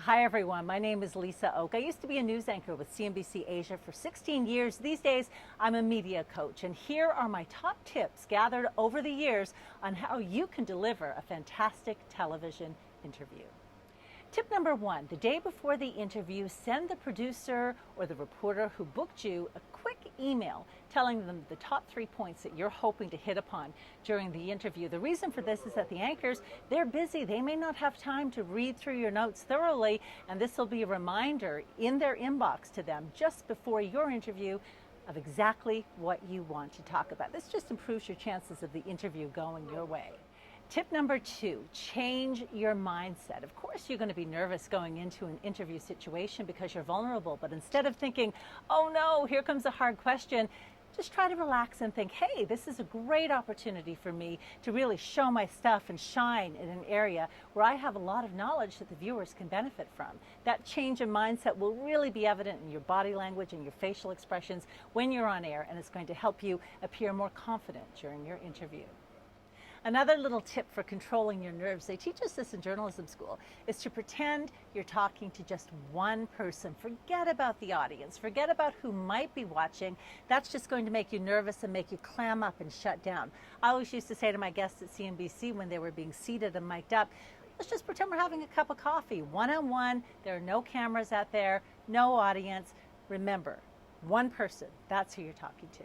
Hi everyone, my name is Lisa Oak. I used to be a news anchor with CNBC Asia for 16 years. These days, I'm a media coach, and here are my top tips gathered over the years on how you can deliver a fantastic television interview. Tip number one, the day before the interview, send the producer or the reporter who booked you a quick email telling them the top 3 points that you're hoping to hit upon during the interview. The reason for this is that the anchors, they're busy. They may not have time to read through your notes thoroughly, and this will be a reminder in their inbox to them just before your interview of exactly what you want to talk about. This just improves your chances of the interview going your way. Tip number two, change your mindset. Of course, you're going to be nervous going into an interview situation because you're vulnerable, but instead of thinking, oh no, here comes a hard question, just try to relax and think, hey, this is a great opportunity for me to really show my stuff and shine in an area where I have a lot of knowledge that the viewers can benefit from. That change in mindset will really be evident in your body language and your facial expressions when you're on air, and it's going to help you appear more confident during your interview. Another little tip for controlling your nerves, they teach us this in journalism school, is to pretend you're talking to just one person. Forget about the audience. Forget about who might be watching. That's just going to make you nervous and make you clam up and shut down. I always used to say to my guests at CNBC when they were being seated and mic'd up, let's just pretend we're having a cup of coffee, one-on-one. There are no cameras out there, no audience. Remember, one person, that's who you're talking to.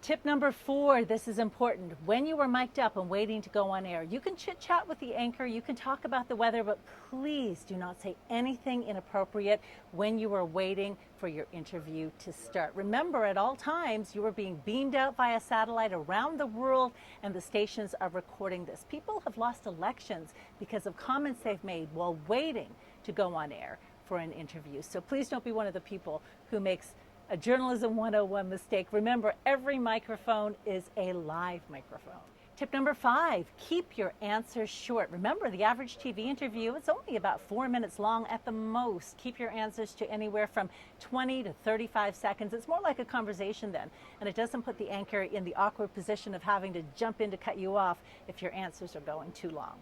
Tip number four, this is important. When you are mic'd up and waiting to go on air, you can chit chat with the anchor, you can talk about the weather, but please do not say anything inappropriate when you are waiting for your interview to start. Remember, at all times, you are being beamed out via satellite around the world, and the stations are recording this. People have lost elections because of comments they've made while waiting to go on air for an interview. So please don't be one of the people who makes a Journalism 101 mistake. Remember, every microphone is a live microphone. Tip number five, keep your answers short. Remember, the average TV interview is only about 4 minutes long at the most. Keep your answers to anywhere from 20 to 35 seconds. It's more like a conversation then, and it doesn't put the anchor in the awkward position of having to jump in to cut you off if your answers are going too long.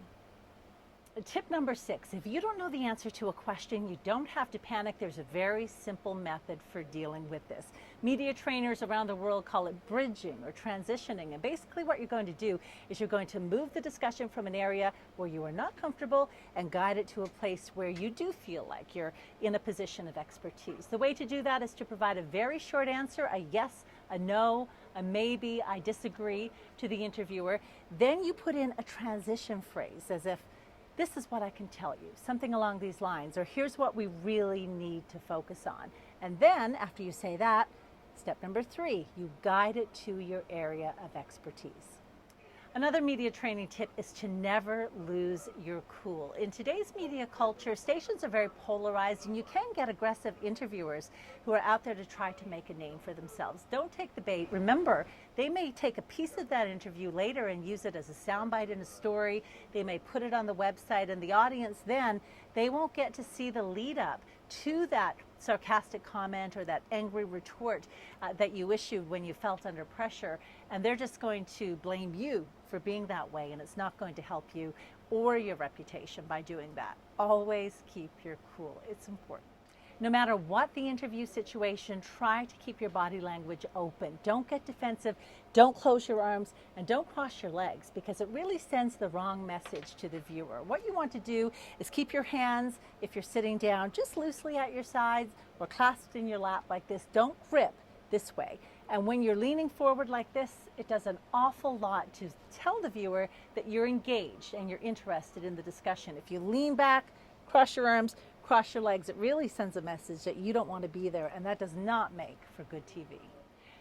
Tip number six, if you don't know the answer to a question, you don't have to panic. There's a very simple method for dealing with this. Media trainers around the world call it bridging or transitioning. And basically what you're going to do is you're going to move the discussion from an area where you are not comfortable and guide it to a place where you do feel like you're in a position of expertise. The way to do that is to provide a very short answer, a yes, a no, a maybe, I disagree to the interviewer. Then you put in a transition phrase as if, this is what I can tell you, something along these lines, or here's what we really need to focus on. And then after you say that, step number three, you guide it to your area of expertise. Another media training tip is to never lose your cool. In today's media culture, stations are very polarized, and you can get aggressive interviewers who are out there to try to make a name for themselves. Don't take the bait. Remember, they may take a piece of that interview later and use it as a soundbite in a story. They may put it on the website, and the audience then, they won't get to see the lead up to that sarcastic comment or that angry retort that you issued when you felt under pressure, and they're just going to blame you for being that way, and it's not going to help you or your reputation by doing that. Always keep your cool. It's important. No matter what the interview situation, try to keep your body language open. Don't get defensive, don't close your arms, and don't cross your legs, because it really sends the wrong message to the viewer. What you want to do is keep your hands, if you're sitting down, just loosely at your sides or clasped in your lap like this. Don't grip this way. And when you're leaning forward like this, it does an awful lot to tell the viewer that you're engaged and you're interested in the discussion. If you lean back, cross your arms, cross your legs, it really sends a message that you don't want to be there, and that does not make for good TV.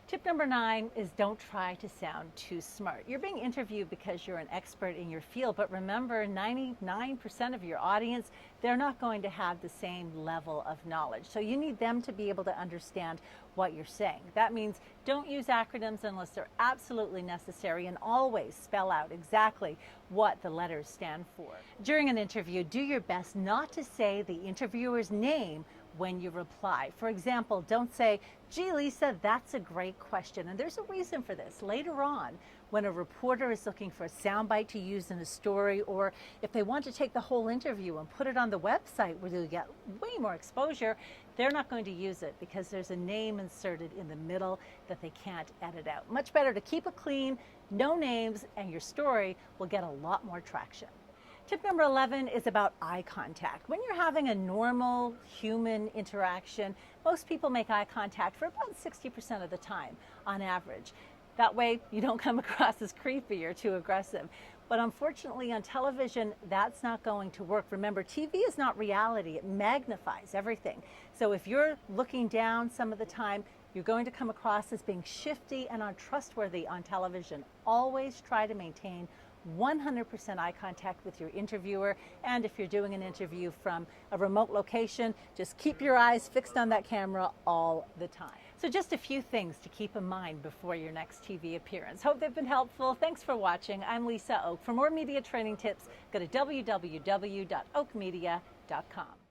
Tip number 9 is don't try to sound too smart. You're being interviewed because you're an expert in your field, but remember, 99% of your audience, they're not going to have the same level of knowledge. So you need them to be able to understand what you're saying. That means don't use acronyms unless they're absolutely necessary, and always spell out exactly what the letters stand for. During an interview, do your best not to say the interviewer's name when you reply. For example, don't say, gee, Lisa, that's a great question. And there's a reason for this. Later on, when a reporter is looking for a soundbite to use in a story, or if they want to take the whole interview and put it on the website where they'll get way more exposure, they're not going to use it because there's a name inserted in the middle that they can't edit out. Much better to keep it clean, no names, and your story will get a lot more traction. Tip number 11 is about eye contact. When you're having a normal human interaction, most people make eye contact for about 60% of the time on average. That way you don't come across as creepy or too aggressive. But unfortunately on television, that's not going to work. Remember, TV is not reality. It magnifies everything. So if you're looking down some of the time, you're going to come across as being shifty and untrustworthy on television. Always try to maintain 100% eye contact with your interviewer, and if you're doing an interview from a remote location, just keep your eyes fixed on that camera all the time. So just a few things to keep in mind before your next TV appearance. Hope they've been helpful. Thanks for watching. I'm Lisa Oak. For more media training tips, go to www.oakmedia.com.